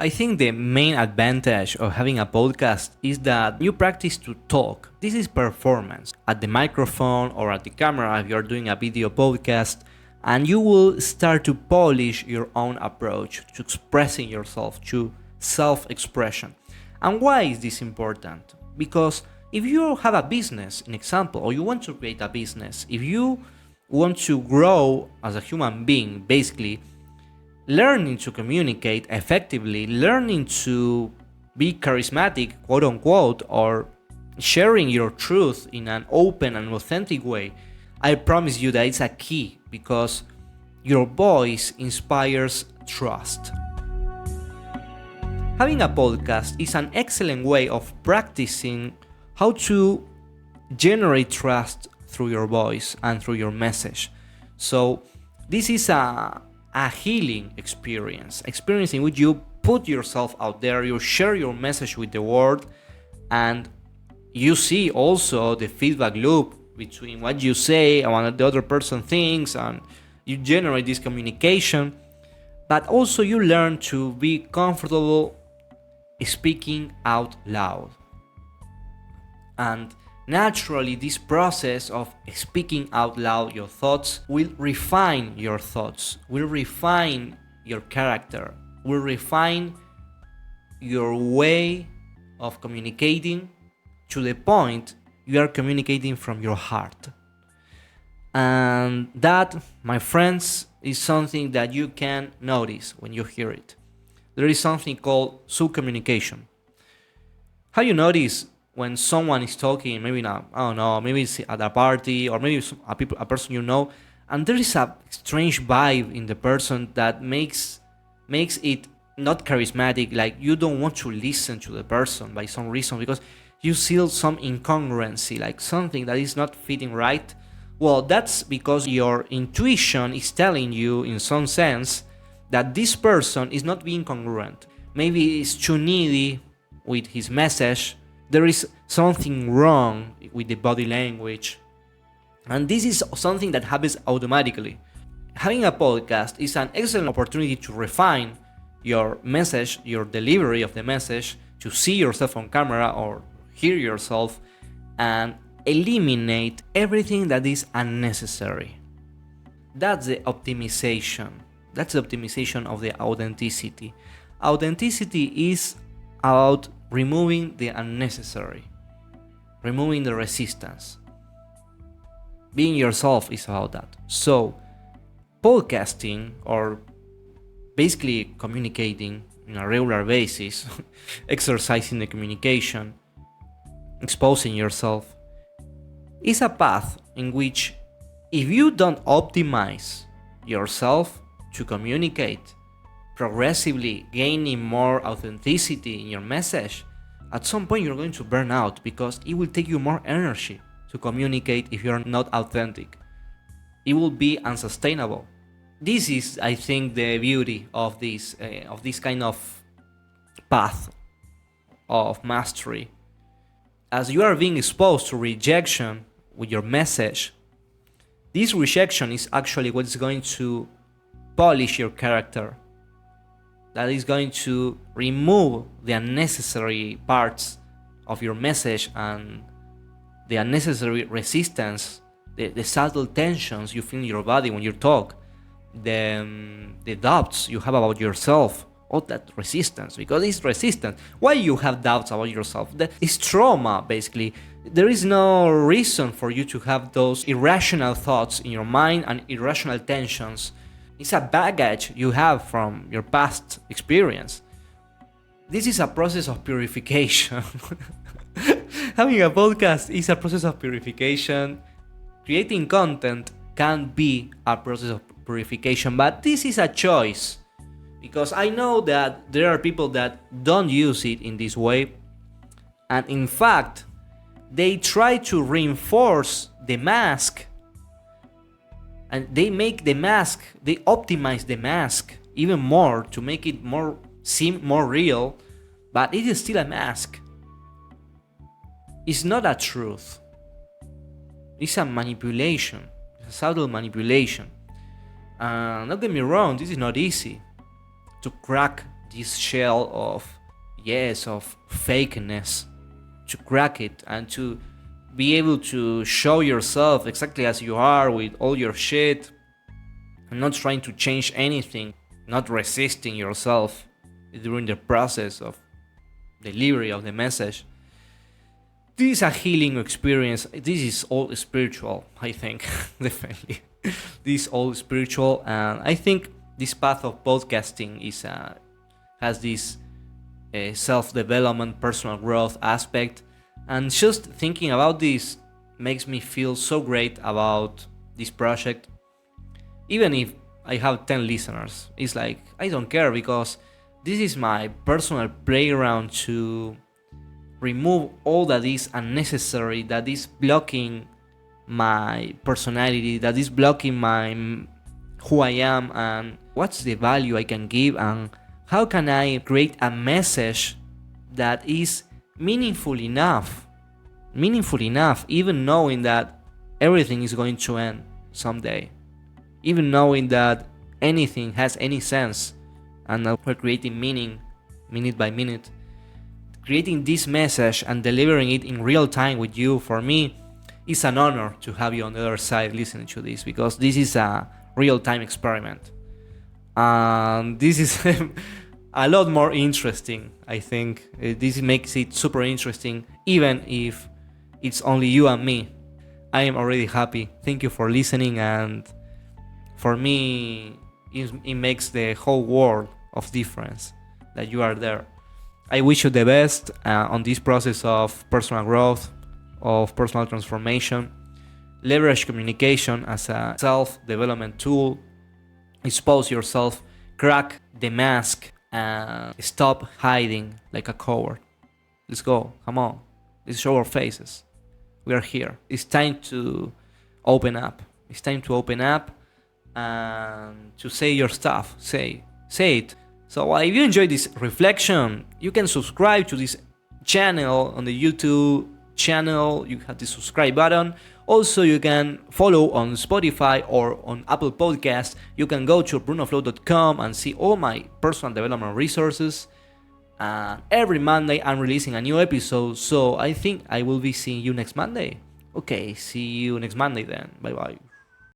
I think the main advantage of having a podcast is that you practice to talk. This is performance at the microphone or at the camera if you're doing a video podcast, and you will start to polish your own approach to expressing yourself, to self-expression. And why is this important? Because if you have a business, an example, or you want to create a business, if you want to grow as a human being, basically, learning to communicate effectively, learning to be charismatic, quote unquote, or sharing your truth in an open and authentic way, I promise you that it's a key because your voice inspires trust. Having a podcast is an excellent way of practicing how to generate trust through your voice and through your message. So this is a healing experience in which you put yourself out there, you share your message with the world, and you see also the feedback loop between what you say and what the other person thinks, and you generate this communication. But also you learn to be comfortable speaking out loud. And naturally, this process of speaking out loud your thoughts will refine your thoughts, will refine your character, will refine your way of communicating to the point you are communicating from your heart. And that, my friends, is something that you can notice when you hear it. There is something called sub-communication. How you notice when someone is talking, maybe not, I don't know, maybe it's at a party or maybe it's a person you know, and there is a strange vibe in the person that makes it not charismatic, like you don't want to listen to the person by some reason because you feel some incongruency, like something that is not fitting right. Well, that's because your intuition is telling you in some sense that this person is not being congruent. Maybe he's too needy with his message. There is something wrong with the body language. And this is something that happens automatically. Having a podcast is an excellent opportunity to refine your message, your delivery of the message, to see yourself on camera or hear yourself, and eliminate everything that is unnecessary. That's the optimization. That's the optimization of the authenticity. Authenticity is about removing the unnecessary, removing the resistance. Being yourself is about that. So, podcasting, or basically communicating on a regular basis, exercising the communication, exposing yourself, is a path in which if you don't optimize yourself to communicate, progressively gaining more authenticity in your message, at some point you're going to burn out because it will take you more energy to communicate if you're not authentic. It will be unsustainable. This is, I think, the beauty of this kind of path of mastery. As you are being exposed to rejection with your message, this rejection is actually what is going to polish your character. That is going to remove the unnecessary parts of your message and the unnecessary resistance, the subtle tensions you feel in your body when you talk, the doubts you have about yourself, all that resistance, because it's resistance. Why you have doubts about yourself? That is trauma, basically. There is no reason for you to have those irrational thoughts in your mind and irrational tensions. It's a baggage you have from your past experience. This is a process of purification. Having a podcast is a process of purification. Creating content can be a process of purification, but this is a choice. Because I know that there are people that don't use it in this way. And in fact, they try to reinforce the mask. And they make the mask, they optimize the mask even more to make it seem more real, but it is still a mask. It's not a truth. It's a manipulation, it's a subtle manipulation. Don't get me wrong, this is not easy to crack this shell of fakeness, to crack it and to be able to show yourself exactly as you are with all your shit, and not trying to change anything, not resisting yourself during the process of delivery of the message. This is a healing experience. This is all spiritual, I think. Definitely. This is all spiritual, and I think this path of podcasting has this self-development, personal growth aspect. And just thinking about this makes me feel so great about this project. Even if I have 10 listeners, it's like, I don't care, because this is my personal playground to remove all that is unnecessary, that is blocking my personality, that is blocking my who I am, and what's the value I can give, and how can I create a message that is meaningful enough, even knowing that everything is going to end someday, even knowing that anything has any sense, and that we're creating meaning minute by minute. Creating this message and delivering it in real time with you, for me, is an honor to have you on the other side listening to this, because this is a real-time experiment. And this is a lot more interesting, I think. This makes it super interesting, even if it's only you and me. I am already happy. Thank you for listening, and for me, it makes the whole world of difference that you are there. I wish you the best on this process of personal growth, of personal transformation. Leverage communication as a self-development tool. Expose yourself, crack the mask, and stop hiding like a coward. Let's go, come on. Let's show our faces. We are here. It's time to open up. It's time to open up and to say your stuff. Say it. So if you enjoyed this reflection, you can subscribe to this channel on the YouTube channel. You have the subscribe button. Also, you can follow on Spotify or on Apple Podcasts. You can go to brunoflow.com and see all my personal development resources. Every Monday I'm releasing a new episode, so I think I will be seeing you next Monday. Okay, see you next Monday then. Bye bye.